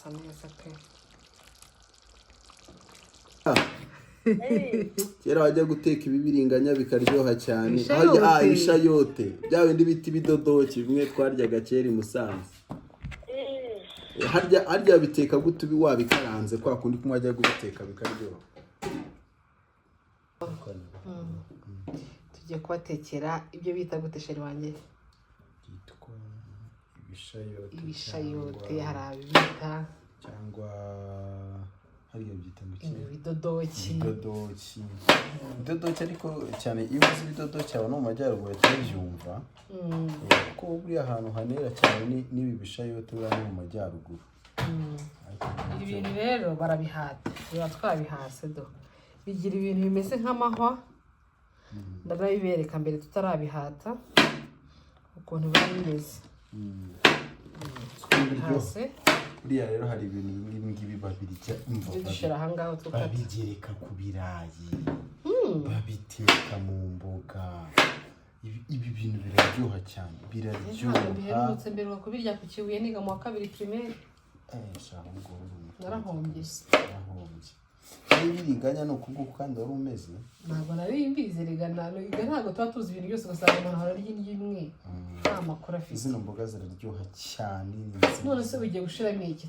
birasa neza pe. Kera wajya guteka ibibiringanya bikaryoha cyane. Ibishayote. Bya bindi biti bidodoki bimwe twaryaga kera i Musanze. Harya biteka gute wabikaranze kwa kundi kumwe wajya guteka bikaryoha. Tugiye kubatekera ibyo bita gute sheri wanjye? Byitwa ibishayote harabita cyangwa hariyo byita mu kintu ibidodoki ariko cyane iyo uzi ibidodoki aba no mu majyaruguru cy'byumva kuko buri ahantu hanera cyane nibi bishayote bari mu majyaruguru. Ibintu rero barabihata biba twabihase do bigira ibintu bimeze nk'amahwa ndabibereka mbere tutarabihata ukuntu bimeze. Hase buriya rero hari ibintu ngibi babirya dushira ahangaho tukata babigereka ku birayi babiteka mu mboga. Ibi bintu biraryoha cyane biraryoha. Biherutse mbere kubirya ku Kibuye niga mu wa 2 primaire. Narahombye. Ibiringanya no kuguko kandi wari umeze. Ntabwo nari mbizi rigana ntabwo tuba tuzi ibintu byose gusanga umuntu hararya indyo imwe. Amakuru afite. Izi mboga ziraryoha cyane. None se bigiye gushiramo iki?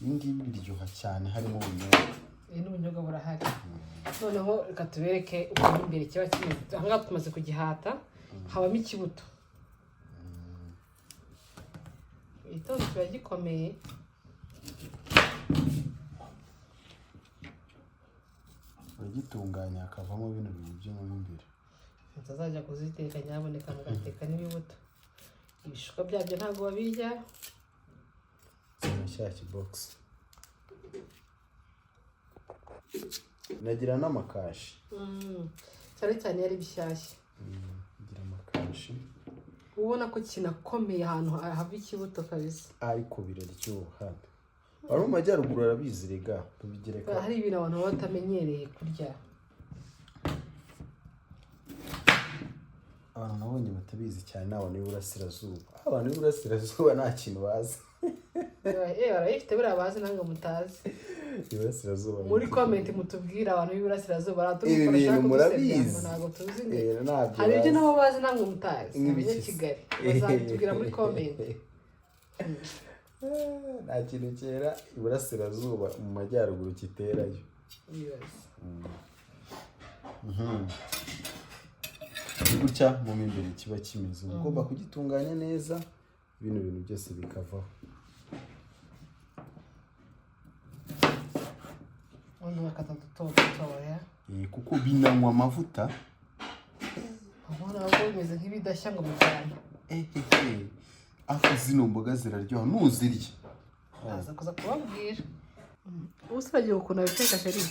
Ibingibi biryoha cyane harimo ubunyobwa. N'ubunyobwa burahari. Noneho reka tubereke uko imbere kiba kimeze. Ahangaha tumaze kugihata habamo ikibuto. Itondo kiba gikomeye. Bagitunganya akavamo bino bintu byo mu imbere. Mutazajya kuziteka nyaboneka mugateka n'ibibuto. Ibishuka byabyo ntabwo babirya. Shyashya box. Nagira n'amakashi. Cyane yari bishyashya. Nagira amakashi. Ubona ko kinakomeye ahantu hava ikibuto kabisa. Ariko biraryoha. Wari mu majyaruguru arabizi rega tubigereka. Hari ibintu abantu batamenyereye kurya. Abantu nabonye batabizi cyane n'abantu b'Iburasirazuba. Abantu b'Iburasirazuba nta kintu bazi. Barayifite buriya bazi ntabwo mutazi. Iburasirazuba. Muri comment mutubwira abantu b'Iburasirazuba baratubwira murabizi. Ntabwo tuzi. Hari ibyo nabo bazi ntabwo mutazi. Muri Kigali. Bazatubwira muri comment. Nta kintu kera Iburasirazuba mu majyaruguru kiterayo. Gutya mu imbere kiba kimeze. Ugomba kugitunganya neza ibintu byose bikavaho. Undi bakatadutoya. Kuko binanywa amavuta. Ubona ko bimeze nk'ibidashya ngo mujyane. Aho zino mboga ziraryoha nuzirya. Aza kuza kubabwira. Usiragiye ukuntu abiteka sheri.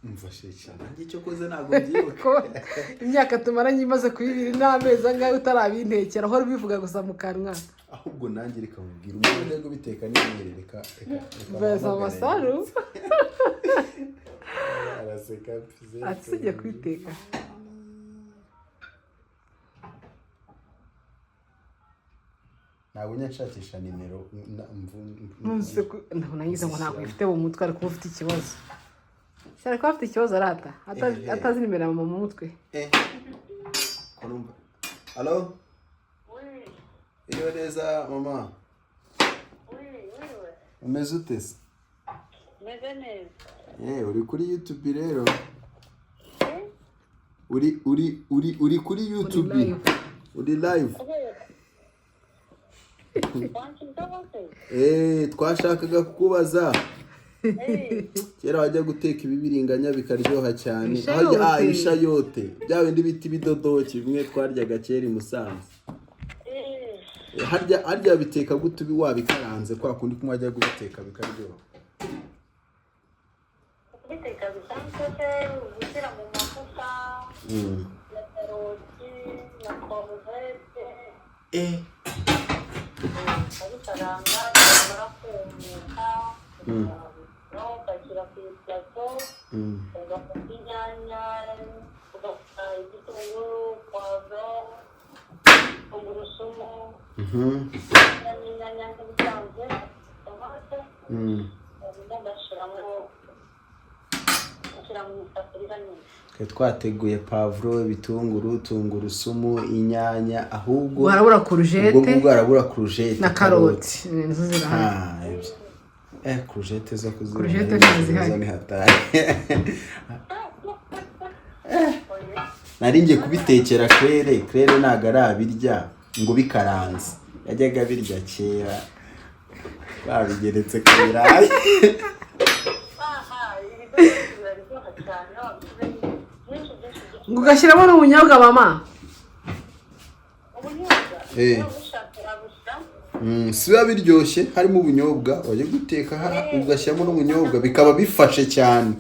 Mfashe cyane. Ngicyo koze ntago byibuka. Imyaka tumaranye imaze kuyibiri n'amezi angahe utarabintekera aho bivuga gusa mu kanwa. Ahubwo nanjye reka mubwira umuntu rego biteka n'imyerereka. Beza amasaru. Araseka pfize. Atsijye kwiteka. Ntabwo nyashakisha nimero nunse nagize ngo ntabwo ifite mu mutwe ariko ufite ikibazo. Cyane ko afite ikibazo arata atazi nimero ya mama mu mutwe. Kolumba. Allo? Iyo neza mama. Umeze ute se? Meze neza. Uri kuri YouTube rero. Uri kuri YouTube. Uri live. Twashakaga kukubaza. Kera wajya guteka ibibiringanya bikaryoha cyane. Ibishayote. Bya bindi biti bidodoki bimwe twaryaga kera i Musanze. Harya biteka gute wabikaranze kwa kundi kumwe wajya guteka bikaryoha. Biteka bisanzwe gushyira mu mavuta. Karoti na koruvete. Abikaranga barakumuka. Ugashyira ku plato. Ugafata inyanya, ugafata igitunguru, pavuro, tungurusumu. Inyanya nk'ibisanzwe, tomate Ushyira mu isafuriya nini. Twateguye pavuro, ibitunguru, tungurusumu, inyanya, ahubwo warabura kurujete ubwo harabura kurujete na karoti nizo zirahari. Kurujete zo kuzura kurujete ntazihari ni hatari. Nari ngiye kubitekera Claire ntago arabirya ngo bikaranze, yajyaga birya kera babigeretse ku birayi. ngo ugashyiramo n'ubunyobwa mama. Si biba biryoshye harimo ubunyobwa, wajya guteka ugashyiramo n'ubunyobwa bikaba bifashe cyane.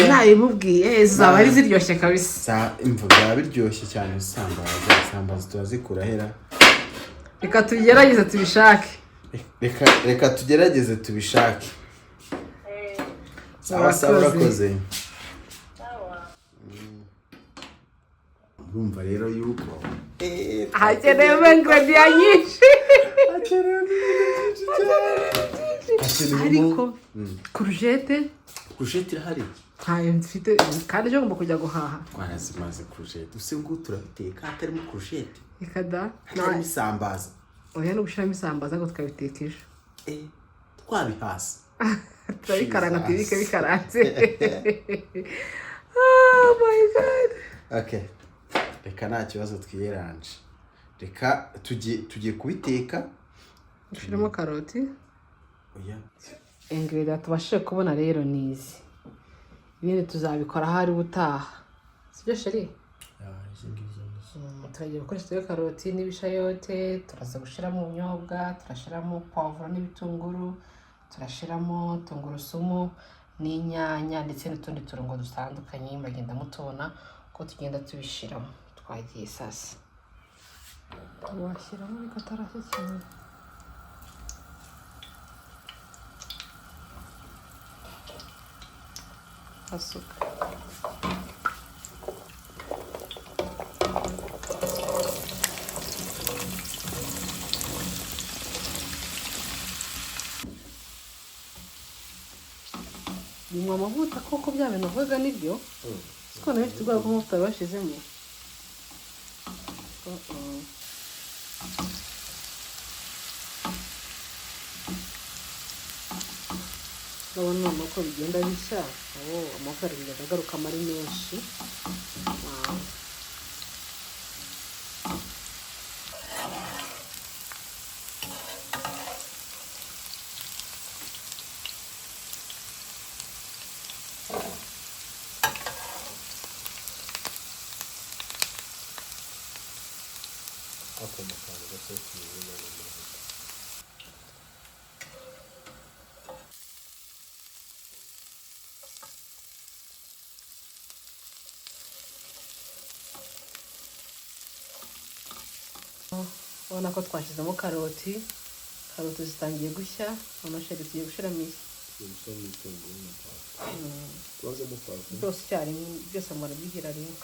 Ntabimubwiye zaba ari ziryoshye kabisa. Imvuga biba biryoshye cyane isambaza turazikura hera. Reka tugerageze tubishake. Reka tugerageze tubishake. Sawa urakoze. Urumva rero yuko hakenewe ingredient nyinshi. Ariko kurujete irahari. ntayo mfite kandi cyo ngomba kujya guhaha. Twarazimaze kurujete. Use ngo turabiteka hatarimo kurujete. Reka da. Nta isambaza. Oya no gushiramo isambaza ngo tukabitekesha. Twabihasa. Turabikaranga tubike bikaranze. Oh my god. Okay. Reka nta kibazo twiyeranje. Reka tugiye kubiteka. Dushiramo karoti. Oya. Ingredient tubashije kubona rero nizi. Ibindi tuzabikora hari butaha. Sibyo sheri? Turagiye gukoresha karoti n'ibishayote, turaza gushiramo ubunyobwa, turashiramo pavuro n'ibitunguru, turashiramo tungurusumu n'inyanya ndetse n'utundi turungo dutandukanye bagenda mutubona ko tugenda tubishiramo. Twagiye sasa. Washyiramo bikatarashye cyane. Asuka. Nyuma amavuta koko bya bintu uvuga nibyo. Siko nawe tugwa ko amavuta bashizemo. Ndabona ko bigenda bishya. Amavuta bigenda agaruka mari menshi. Ubona ko twashyizemo karoti zitangiye gushya, amasheri tugiye gushiramo iki byose icyarimwe, byose murabihira rimwe.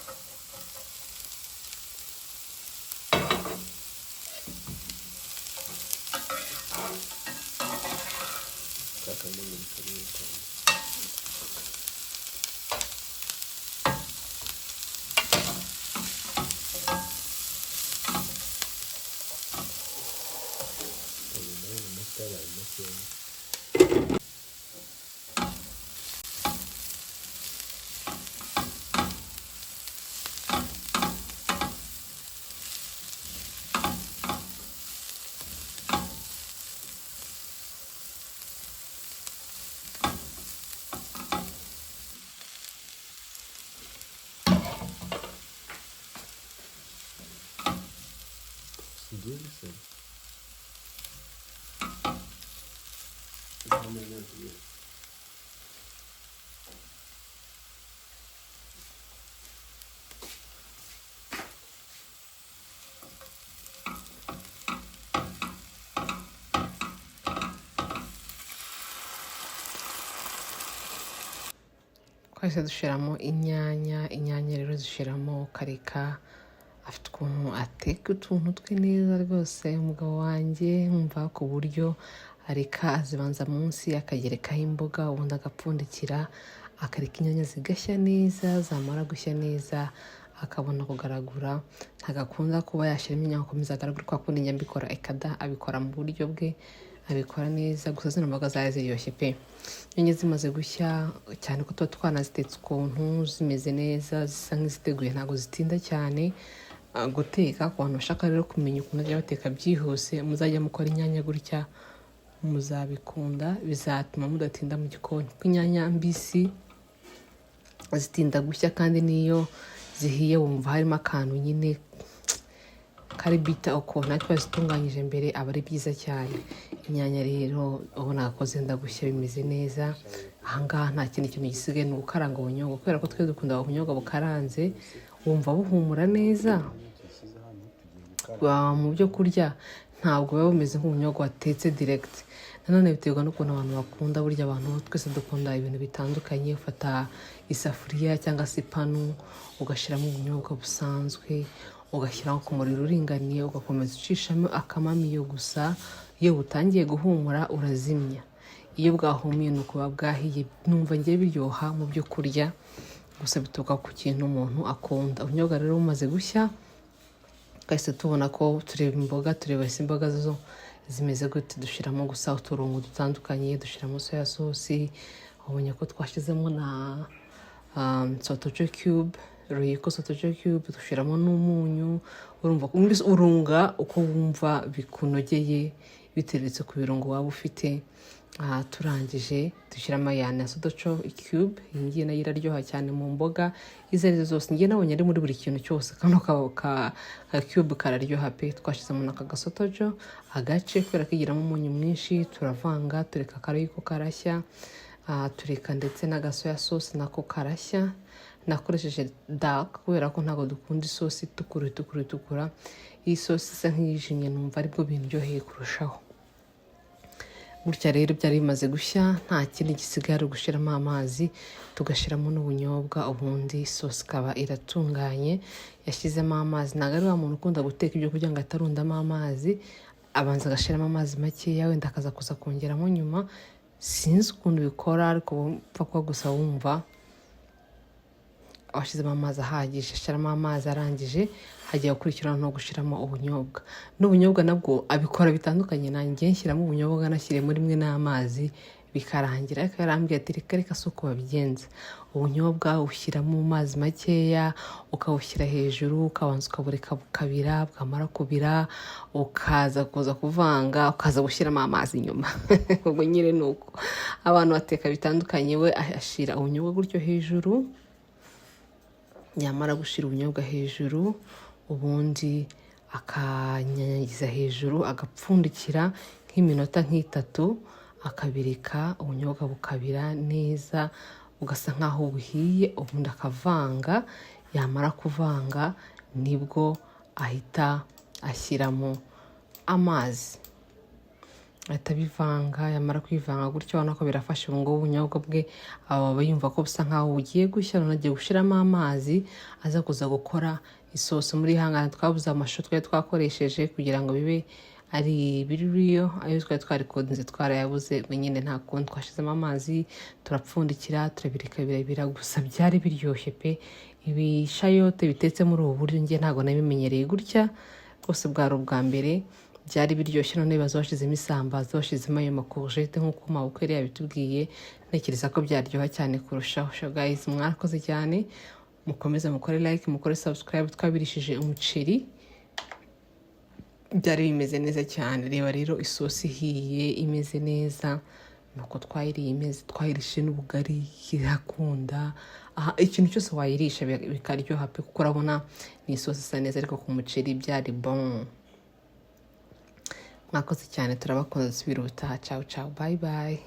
Twahise dushiramo inyanya rero zishiramo ukareka afite ukuntu ateka utuntu twe neza rwose. Umugabo wanjye nkumva ku buryo areka azibanza munsi akagerekaho imboga, ubundi agapfundikira, akareka inyanya zigashya neza, zamara gushya neza akabona kugaragura. Ntagakunda kuba yashyiramo inyanya akomeza agaragura kwa kundi njya mbikora, ekada abikora mu buryo bwe, abikora neza. Gusa zino mboga zari ziryoshye pe. Inyanya zimaze gushya cyane ko tuba twanazitetse ukuntu zimeze neza, zisa nk'iziteguye, ntabwo zitinda cyane guteka. Ku bantu bashaka rero kumenya ukuntu bajya bateka byihuse, muzajya mukora inyanya gutya, muzabikunda, bizatuma mudatinda mu gikoni. Kuko inyanya mbisi zitinda gushya, kandi niyo zihiye wumva harimo akantu nyine kari bita ukuntu ariko zitunganyije mbere aba ari byiza cyane. Inyanya rero ubona ko zenda gushya bimeze neza. Ahangaha nta kindi kintu gisigaye ni ugukaranga ubunyobwa, kubera ko twe dukunda ubunyobwa bukaranze, wumva buhumura neza. Mu byo kurya ntabwo biba bumeze nk'ubunyobwa watetse direct. Nanone biterwa n'ukuntu abantu bakunda. Burya abantu twese dukunda ibintu bitandukanye. Ufata isafuriya cyangwa se ipanu ugashyiramo ubunyobwa busanzwe, ugashyiraho ku muriro uringaniye, ugakomeza ucishamo akamamiyo gusa. Iyo butangiye guhumura urazimya. Iyo bwahumuye ni ukuba bwahiye. Numva ngiye biryoha mu byo kurya, gusa bituruka ku kintu umuntu akunda. Ubunyobwa rero bumaze gushya, twahise tubona ko tureba imboga, tureba ese imboga zo zimeze gute. Dushyiramo gusa uturungo dutandukanye, dushyiramo soya sauce. Ubonye ko twashyizemo na sotojo cube, royiko sotojo cube, dushyiramo n'umunyu. Urunga uko wumva bikunogeye biteretse ku birungo waba ufite. Turangije dushyiramo ya sotojo cube. Iyi ngiyi nayo iraryoha cyane mu mboga izo arizo zose. Ngiye nabonye ari muri buri kintu cyose. Kano ka cube kararyoha pe. Twashyizemo n'aka gasotojo agace, kubera kigiramo umunyu mwinshi. Turavanga, tureka akarayiko karashya. Tureka ndetse n'agasoya sauce nako karashya. Nakoresheje dark kubera ko ntabwo dukunda isosi itukura. Iyi sosi isa nk'iyijimye numva aribwo biryoheye kurushaho. Gutya rero byari bimaze gushya, nta kindi gisigaye ari ugushyiramo amazi, tugashyiramo n'ubunyobwa, ubundi sosi ikaba iratunganye. Yashyizemo amazi. Ntabwo ari wa muntu ukunda guteka ibyo kugira ngo atarundamo amazi, abanza agashyiramo amazi makeya, wenda akaza kuza kongeramo nyuma. Sinzi ukuntu bikora, ariko upfa kuba gusa wumva washyizemo amazi ahagije. Ashyiramo amazi, arangije hagiye gukurikirana no gushyiramo ubunyobwa. N'ubunyobwa nabwo abikora bitandukanye. Nanjye nshyiramo ubunyobwa nashyiremo rimwe n'amazi bikarangira, ariko yarambwiye ati reka si uko babigenza. Ubunyobwa ushyiramo amazi makeya, ukawushyira hejuru, ukabanza ukabureka bukabira. Bwamara kubira ukaza kuza kuvanga, ukaza gushyiramo amazi nyuma. Ubwo nyine ni uko abantu bateka bitandukanye. We ashyira ubunyobwa gutyo hejuru, yamara gushyira ubunyobwa hejuru, ubundi akanyanyagiza hejuru, agapfundikira nk'iminota nk'itatu, akabireka ubunyobwa bukabira neza, ugasa nk'aho buhiye. Ubundi akavanga. Yamara kuvanga nibwo ahita ashyiramo amazi, ahita bivanga. Yamara kwivanga gutyo ubona ko birafashe. Ubu ngubu ubunyobwa bwe aba yumva ko busa nk'aho bugiye gushya. None agiye gushyiramo amazi aza kuza gukora isosi. Muri hangana twabuze amashu twari twakoresheje kugira ngo bibe ari ibiriyo, ayo twari twarikodinze twarayabuze. Nyine nta kundi twashyizemo amazi, turapfundikira, turabireka birabira. Gusa byari biryoshye pe. Ibishayote bitetse muri ubu buryo njye ntabwo nabimenyereye gutya, rwose bwari ubwa mbere. Byari biryoshye. None baza bashyizemo isambaza, bashyizemo ayo macourgette nk'uko Mabukwe yari yabitubwiye. Ntekereza ko byaryoha cyane kurushaho. Guys, mwarakoze cyane. Mukomeze mukore like, mukore subscribe. Twabirishije umuceri, byari bimeze neza cyane. Reba rero isosi ihiye imeze neza. Nuko twayiriye imeze, twayirishije n'ubugari, irakunda. Ikintu cyose wayirisha bikaryoha pe, kuko urabona ni isosi isa neza, ariko ku muceri byari bon. Mwakoze cyane, turabakunda. Dusubira ubutaha. Ciao ciao, bye bye.